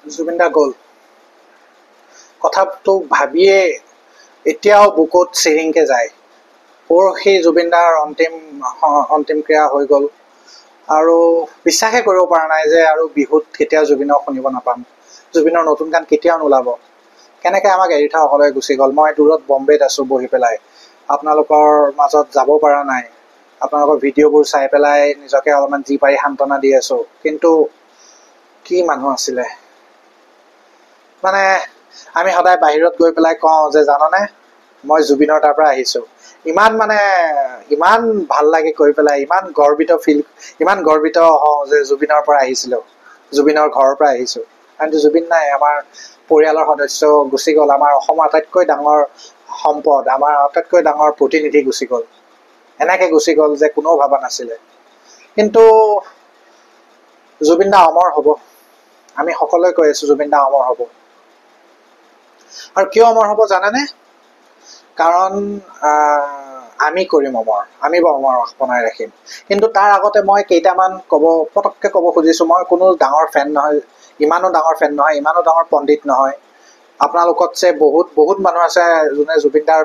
জুবিন দা গ'ল কথাটো ভাবিয়ে এতিয়াও বুকুত চিৰিংকে যায়। পৰহি জুবিন দাৰ অন্তিম ক্ৰিয়া হৈ গ'ল আৰু বিশ্বাসে কৰিব পৰা নাই যে আৰু বিহুত কেতিয়াও জুবিনক শুনিব নাপাম, জুবিনৰ নতুন গান কেতিয়াও নোলাব। কেনেকৈ আমাক এৰি থৈ অকলে গুচি গ'ল। মই দূৰত বম্বেত আছোঁ বহি পেলাই, আপোনালোকৰ মাজত যাব পৰা নাই, আপোনালোকৰ ভিডিঅ'বোৰ চাই পেলাই নিজকে অলপমান যি পাৰি সান্তনা দি আছোঁ। কিন্তু কি মানুহ আছিলে। মানে আমি সদায় বাহিৰত গৈ পেলাই কওঁ যে জাননে মই জুবিনৰ তাৰ পৰা আহিছোঁ, ইমান ভাল লাগে কৈ পেলাই, ইমান গৰ্বিত হওঁ যে জুবিনৰ পৰা আহিছিলোঁ, জুবিনৰ ঘৰৰ পৰা আহিছোঁ। কিন্তু জুবিন নাই, আমাৰ পৰিয়ালৰ সদস্য গুচি গ'ল, আমাৰ অসমৰ আটাইতকৈ ডাঙৰ সম্পদ, আমাৰ আটাইতকৈ ডাঙৰ প্ৰতিনিধি গুচি গ'ল। এনেকৈ গুচি গ'ল যে কোনেও ভবা নাছিলে। কিন্তু জুবিন দা অমৰ হ'ব, আমি সকলোৱে কৈ আছোঁ জুবিন দা অমৰ হ'ব। আৰু কিয় অমৰ হ'ব জানেনে? কাৰণ আমি কৰিম অমৰ, আমি অমৰ বনাই ৰাখিম। কিন্তু তাৰ আগতে মই কেইটামান পটককৈ ক'ব খুজিছোঁ। মই কোনো ডাঙৰ ফেন নহয়, ইমানো ডাঙৰ ফেন নহয়, ইমানো ডাঙৰ পণ্ডিত নহয়। আপোনালোকতছে বহুত মানুহ আছে যোনে জুবিন দাৰ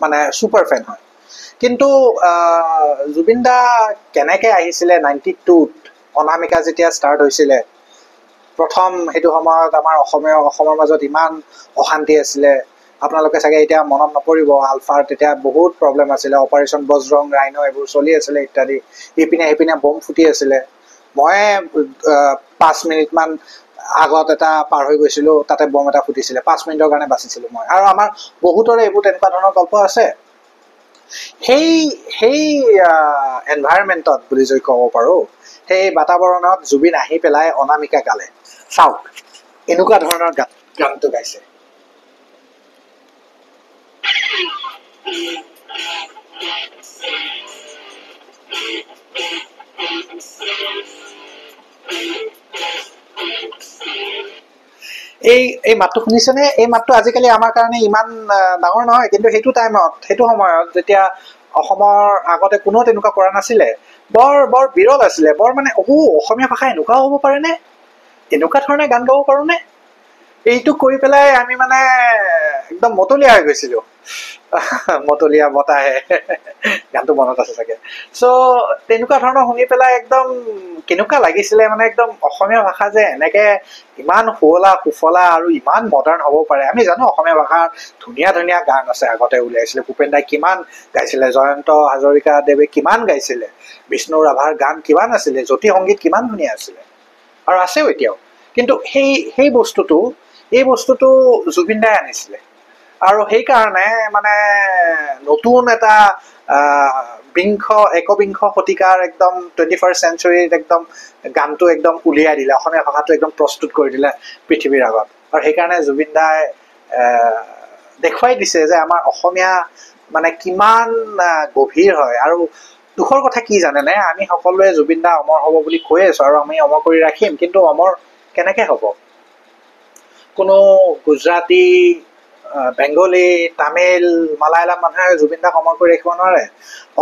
মানে ছুপাৰ ফেন হয়। কিন্তু জুবিন দা কেনেকৈ আহিছিলে 92ত অনামিকা যেতিয়া ষ্টাৰ্ট হৈছিলে, প্ৰথম সেইটো সময়ত আমাৰ অসমৰ মাজত ইমান অশান্তি আছিলে। আপোনালোকে চাগে এতিয়া মনত নপৰিব, আলফাৰ তেতিয়া বহুত প্ৰব্লেম আছিলে, অপাৰেশ্যন বজৰং, ৰাইন' এইবোৰ চলি আছিলে ইত্যাদি। ইপিনে বম ফুটি আছিলে। মই 5 মিনিটমান আগত এটা পাৰ হৈ গৈছিলোঁ, তাতে বম এটা ফুটিছিলে, 5 মিনিটৰ কাৰণে বাচিছিলোঁ মই। আৰু আমাৰ বহুতৰে এইবোৰ তেনেকুৱা ধৰণৰ গল্প আছে। সেই এনভাইৰমেণ্টত বুলি যদি ক'ব পাৰোঁ, সেই বাতাবৰণত জুবিন আহি পেলাই অনামিকা গালে। চাওক এনেকুৱা ধৰণৰ গানটো গাইছে। এই মাতটো শুনিছেনে? এই মাতটো আজিকালি আমাৰ কাৰণে ইমান ডাঙৰ নহয়, কিন্তু সেইটো সময়ত যেতিয়া অসমৰ আগতে কোনো তেনেকুৱা কৰা নাছিলে, বৰ বিৰল আছিলে। বৰ মানে অসমীয়া ভাষা এনেকুৱাও হ'ব পাৰেনে, এনেকুৱা ধৰণে গান গাব পাৰোঁনে, এইটো কৰি পেলাই আমি মানে একদম মতলীয়া হৈ গৈছিলোঁ। মতলীয়া বতাহে, গানটো মনত আছে চাগে। চ' তেনেকুৱা ধৰণৰ শুনি পেলাই একদম কেনেকুৱা লাগিছিলে, মানে একদম অসমীয়া ভাষা যে এনেকৈ ইমান শুৱলা সুফলা আৰু ইমান মডাৰ্ণ হ'ব পাৰে। আমি জানো অসমীয়া ভাষাৰ ধুনীয়া গান আছে, আগতে উলিয়াইছিলে, ভূপেন দাই কিমান গাইছিলে, জয়ন্ত হাজৰিকাদেৱে কিমান গাইছিলে, বিষ্ণু ৰাভাৰ গান কিমান আছিলে, জ্যোতি সংগীত কিমান ধুনীয়া আছিলে আৰু আছেও এতিয়াও। কিন্তু এই বস্তুটো জুবিন দাই আনিছিলে। আৰু সেইকাৰণে মানে নতুন এটা একবিংশ শতিকাৰ একদম 21st centuryত একদম গানটো একদম উলিয়াই দিলে, অসমীয়া ভাষাটো একদম প্ৰস্তুত কৰি দিলে পৃথিৱীৰ আগত। আৰু সেইকাৰণে জুবিন দাই দেখুৱাই দিছে যে আমাৰ অসমীয়া মানে কিমান গভীৰ হয়। আৰু দুখৰ কথা কি জানেনে, আমি সকলোৱে জুবিন দা অমৰ হ'ব বুলি কৈ আছোঁ আৰু আমি অমৰ কৰি ৰাখিম। কিন্তু অমৰ কেনেকৈ হ'ব? কোনো গুজৰাটী, বেংগলী, তামিল, মালায়ালাম মানুহে জুবিন দাক অমৰ কৰি ৰাখিব নোৱাৰে।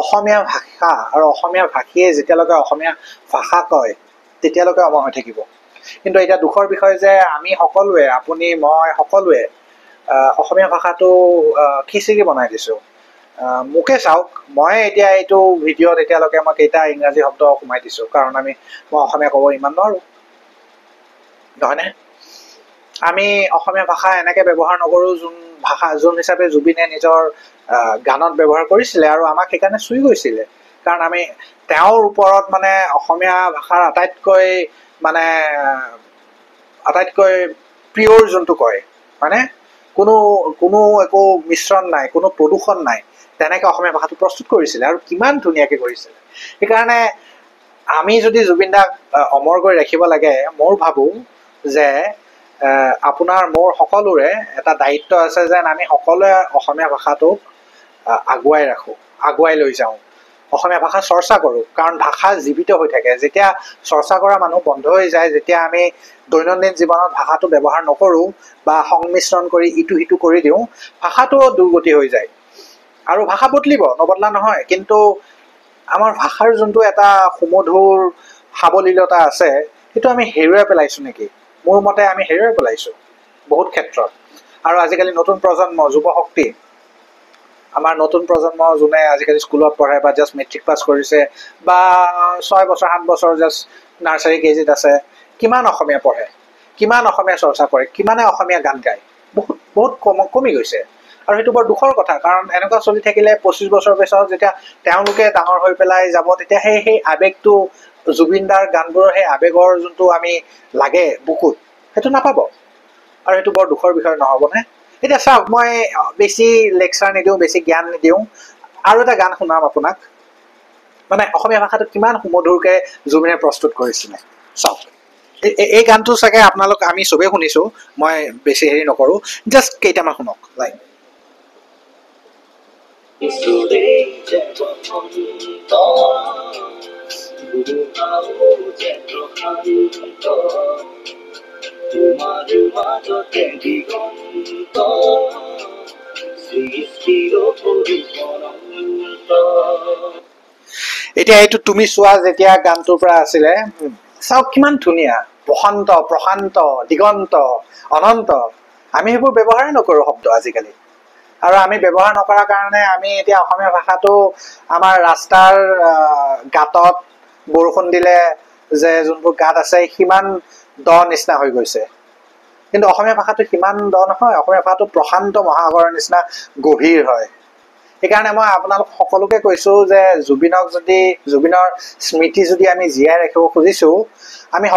অসমীয়া ভাষা আৰু অসমীয়া ভাষীয়ে যেতিয়ালৈকে অসমীয়া ভাষা কয় তেতিয়ালৈকে অমৰ হৈ থাকিব। কিন্তু এতিয়া দুখৰ বিষয় যে আমি সকলোৱে, আপুনি মই সকলোৱে অসমীয়া ভাষাটো খিচিৰি বনাই দিছোঁ। মোকে চাওক, মই এতিয়া এইটো ভিডিঅ'ত এতিয়ালৈকে মই কেইটা ইংৰাজী শব্দ সোমাই দিছোঁ, কাৰণ মই অসমীয়া ক'ব ইমান নোৱাৰোঁ, নহয়নে? আমি অসমীয়া ভাষা এনেকৈ ব্যৱহাৰ নকৰোঁ যোন হিচাপে জুবিনে নিজৰ গানত ব্যৱহাৰ কৰিছিলে আৰু আমাক সেইকাৰণে চুই গৈছিলে। কাৰণ আমি তেওঁৰ ওপৰত মানে অসমীয়া ভাষাৰ আটাইতকৈ পিয়ৰ যোনটো কয়, হয়নে, কোনো একো মিশ্ৰণ নাই, কোনো প্ৰদূষণ নাই, তেনেকৈ অসমীয়া ভাষাটো প্ৰস্তুত কৰিছিলে আৰু কিমান ধুনীয়াকৈ কৰিছিলে। সেইকাৰণে আমি যদি জুবিন দাক অমৰ কৰি ৰাখিব লাগে, মই ভাবোঁ যে আপোনাৰ মোৰ সকলোৰে এটা দায়িত্ব আছে যেন আমি সকলোৱে অসমীয়া ভাষাটোক আগুৱাই ৰাখোঁ, আগুৱাই লৈ যাওঁ, অসমীয়া ভাষা চৰ্চা কৰোঁ। কাৰণ ভাষা জীৱিত হৈ থাকে। যেতিয়া চৰ্চা কৰা মানুহ বন্ধ হৈ যায়, যেতিয়া আমি দৈনন্দিন জীৱনত ভাষাটো ব্যৱহাৰ নকৰোঁ বা সংমিশ্ৰণ কৰি ইটো সিটো কৰি দিওঁ, ভাষাটোও দুৰ্গতি হৈ যায়। আৰু ভাষা বদলিব, নবদলা নহয়, কিন্তু আমাৰ ভাষাৰ যোনটো এটা সুমধুৰ সাৱলীলতা আছে, সেইটো আমি হেৰুৱাই পেলাইছোঁ নেকি? মোৰ মতে আমি হেৰুৱাই পেলাইছোঁ বহুত ক্ষেত্ৰত। আৰু আজিকালি নতুন প্ৰজন্ম যুৱ শক্তি, আমাৰ নতুন প্ৰজন্ম যোনে আজিকালি স্কুলত পঢ়ে বা জাষ্ট মেট্ৰিক পাছ কৰিছে বা 6 বছৰ 7 বছৰ জাষ্ট নাৰ্চাৰী কেজিত আছে, কিমান অসমীয়া পঢ়ে, কিমান অসমীয়া চৰ্চা কৰে, কিমানে অসমীয়া গান গায়? বহুত বহুত কমি গৈছে। আৰু সেইটো বৰ দুখৰ কথা, কাৰণ এনেকুৱা চলি থাকিলে 25 বছৰ পিছত যেতিয়া তেওঁলোকে ডাঙৰ হৈ পেলাই যাব, তেতিয়া সেই আৱেগটো, জুবিন দাৰ গানবোৰৰ সেই আৱেগৰ যোনটো আমি লাগে বুকুত, সেইটো নাপাব। আৰু সেইটো বৰ দুখৰ বিষয় নহ'বনে? এতিয়া চাওক, মই বেছি লেকচাৰ নিদিওঁ, বেছি জ্ঞান নিদিওঁ, আৰু এটা গান শুনাম আপোনাক, মানে অসমীয়া ভাষাটো কিমান সুমধুৰকৈ জুবিনে প্ৰস্তুত কৰিছিলে। চাওক, এই গানটো চাগে আপোনালোক আমি চবেই শুনিছোঁ, মই বেছি হেৰি নকৰোঁ, জাষ্ট কেইটামান শুনক লাইন। এতিয়া এইটো তুমি চোৱা যেতিয়া গানটোৰ পৰা আছিলে, চাওক কিমান ধুনীয়া, বসন্ত, প্ৰশান্ত, দিগন্ত, অনন্ত। আমি সেইবোৰ ব্যৱহাৰেই নকৰোঁ শব্দ আজিকালি। আৰু আমি ব্যৱহাৰ নকৰাৰ কাৰণে আমি এতিয়া অসমীয়া ভাষাটো আমাৰ ৰাস্তাৰ গাঁতত বৰষুণ দিলে যে যোনবোৰ গাঁত আছে সিমান দ নিচিনা হৈ গৈছে, কিন্তু অসমীয়া ভাষাটো সিমান দ নহয়। অসমীয়া ভাষাটো প্ৰশান্ত মহাসাগৰৰ নিচিনা গভীৰ হয়। সেইকাৰণে মই আপোনালোক সকলোকে কৈছোঁ যে জুবিনৰ স্মৃতি যদি আমি জীয়াই ৰাখিব খুজিছোঁ, আমি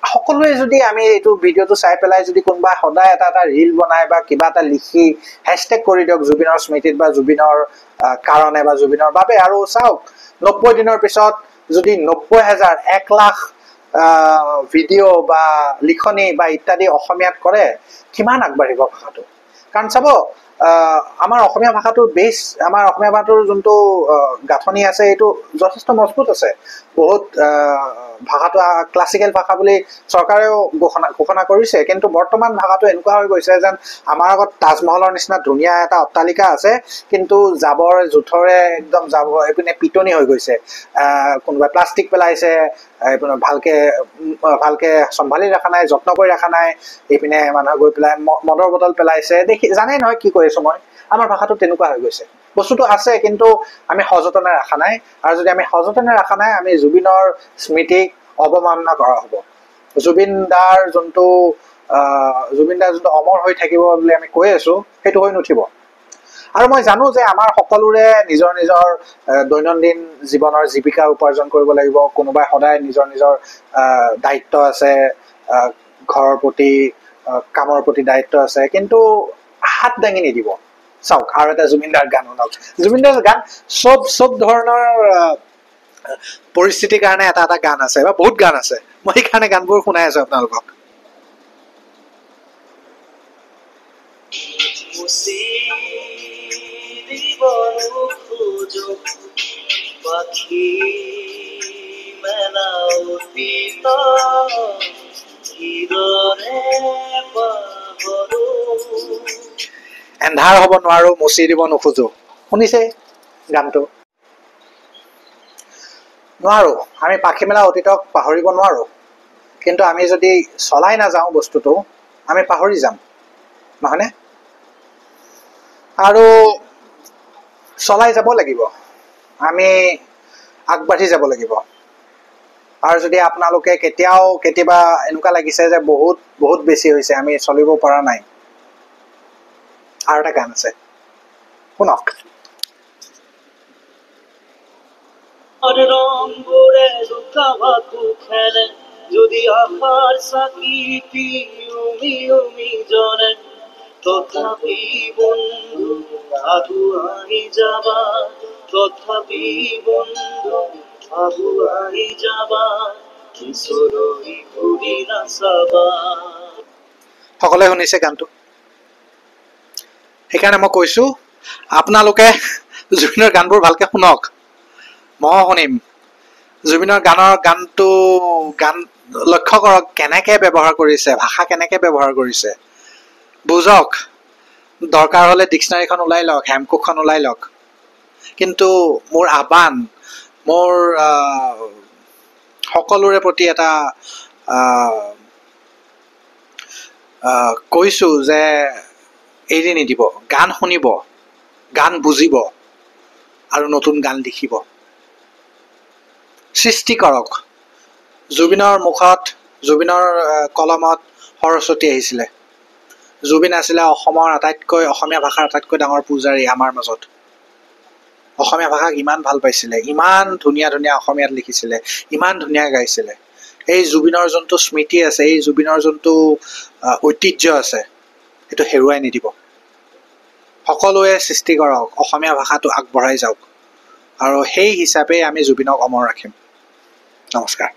সকলোৱে যদি আমি এইটো ভিডিঅ'টো চাই পেলাই যদি কোনোবাই সদায় এটা ৰীল বনাই বা কিবা এটা লিখি হেছটেগ কৰি দিয়ক জুবিনৰ স্মৃতিত বা জুবিনৰ কাৰণে বা জুবিনৰ বাবে। আৰু চাওক, 90 দিনৰ পিছত যদি 90,000 1 লাখ ভিডিঅ' বা লিখনি বা ইত্যাদি অসমীয়াত কৰে, কিমান আগবাঢ়িব ভাষাটো। কাৰণ চাব, আমাৰ অসমীয়া ভাষাটোৰ বেছ, আমাৰ অসমীয়া ভাষাটোৰ যোনটো গাঁথনি আছে এইটো যথেষ্ট মজবুত আছে। বহুত ভাষাটো ক্লাছিকেল ভাষা বুলি চৰকাৰেও ঘোষণা কৰিছে, কিন্তু বৰ্তমান ভাষাটো এনেকুৱা হৈ গৈছে যেন আমাৰ আগত তাজমহলৰ নিচিনা ধুনীয়া এটা অট্টালিকা আছে, কিন্তু জাবৰ জোথৰে একদম এইপিনে পিটনি হৈ গৈছে। কোনোবাই প্লাষ্টিক পেলাইছে, এইপিনে ভালকে চম্ভালি ৰখা নাই, যত্ন কৰি ৰখা নাই, এইপিনে মানুহে গৈ পেলাই মদৰ বটল পেলাইছে। জানেই নহয় কি কৈ আছোঁ মই। আমাৰ ভাষাটো তেনেকুৱা হৈ গৈছে। বস্তুটো আছে, কিন্তু আমি সযতনে ৰখা নাই। আৰু যদি আমি সযতনে ৰখা নাই, আমি জুবিনৰ স্মৃতিক অৱমাননা কৰা হ'ব। জুবিন দাৰ যোনটো অমৰ হৈ থাকিব বুলি আমি কৈ আছোঁ, সেইটো হৈ নুঠিব। আৰু মই জানো যে আমাৰ সকলোৰে নিজৰ নিজৰ দৈনন্দিন জীৱনৰ জীৱিকা উপাৰ্জন কৰিব লাগিব। কোনোবাই সদায় নিজৰ দায়িত্ব আছে, ঘৰৰ প্ৰতি, কামৰ প্ৰতি দায়িত্ব আছে, কিন্তু হাত দাঙি নিদিব। চাওক, আৰু এটা জুবিনদাৰ গান শুনক। জুবিনদাৰ গান চব ধৰণৰ পৰিস্থিতিৰ কাৰণে এটা গান আছে বা বহুত গান আছে। মই সেইকাৰণে গানবোৰ শুনাই আছো আপোনালোকক। এন্ধাৰ হ'ব নোৱাৰো, মুচি দিব নোখোজো। শুনিছে গানটো? নোৱাৰো, আমি পাখি মেলা অতীতক পাহৰিব নোৱাৰো, কিন্তু আমি যদি চলাই নাযাওঁ বস্তুটো, আমি পাহৰি যাম, নহয়নে? আৰু চলাই যাব লাগিব, আমি আগবাঢ়ি যাব লাগিব। আৰু যদি আপোনালোকে কেতিয়াবা এনেকুৱা লাগিছে যে বহুত বেছি হৈছে, আমি চলিব পৰা নাই, আৰু এটা গান আছে, শুনক। রঙরে লুকাবাকু খেলে যদি আকার সাকিতি উমি জনে তথাপি বন্ধু আবু আই যাবা, তথাপি বন্ধু আবু আই যাবা, কিশোরী ঘুরি নাচাবা। সকলোৱে শুনিছে গানটো? সেইকাৰণে মই কৈছো আপোনালোকে জুবিনৰ গানবোৰ ভালকে শুনক। মই শুনিম জুবিনৰ গানটো লক্ষ্য কৰক, কেনেকে ব্যৱহাৰ কৰিছে, ভাষা কেনেকে ব্যৱহাৰ কৰিছে, বুজক। দৰকাৰ হলে ডিক্সনাৰীখন ওলাই লওক, হেমকোষখন ওলাই লওক। কিন্তু মোৰ সকলোৰে প্ৰতি এটা কৈছোঁ যে এৰি নিদিব, গান শুনিব, গান বুজিব আৰু নতুন গান লিখিব। সৃষ্টি কৰক। জুবিনৰ মুখত, জুবিনৰ কলমত সৰস্বতী আহিছিলে। জুবিন আছিলে অসমীয়া ভাষাৰ আটাইতকৈ ডাঙৰ পূজাৰী আমাৰ মাজত। অসমীয়া ভাষাক ইমান ভাল পাইছিলে, ইমান ধুনীয়া ধুনীয়া অসমীয়াত লিখিছিলে, ইমান ধুনীয়া গাইছিলে। এই জুবিনৰ যোনটো স্মৃতি আছে, এই জুবিনৰ যোনটো ঐতিহ্য আছে, সেইটো হেৰুৱাই নিদিব। সকলোৱে সৃষ্টি কৰক, অসমীয়া ভাষাটো আগবঢ়াই যাওক, আৰু সেই হিচাপে আমি জুবিনক অমৰ ৰাখিম। নমস্কাৰ।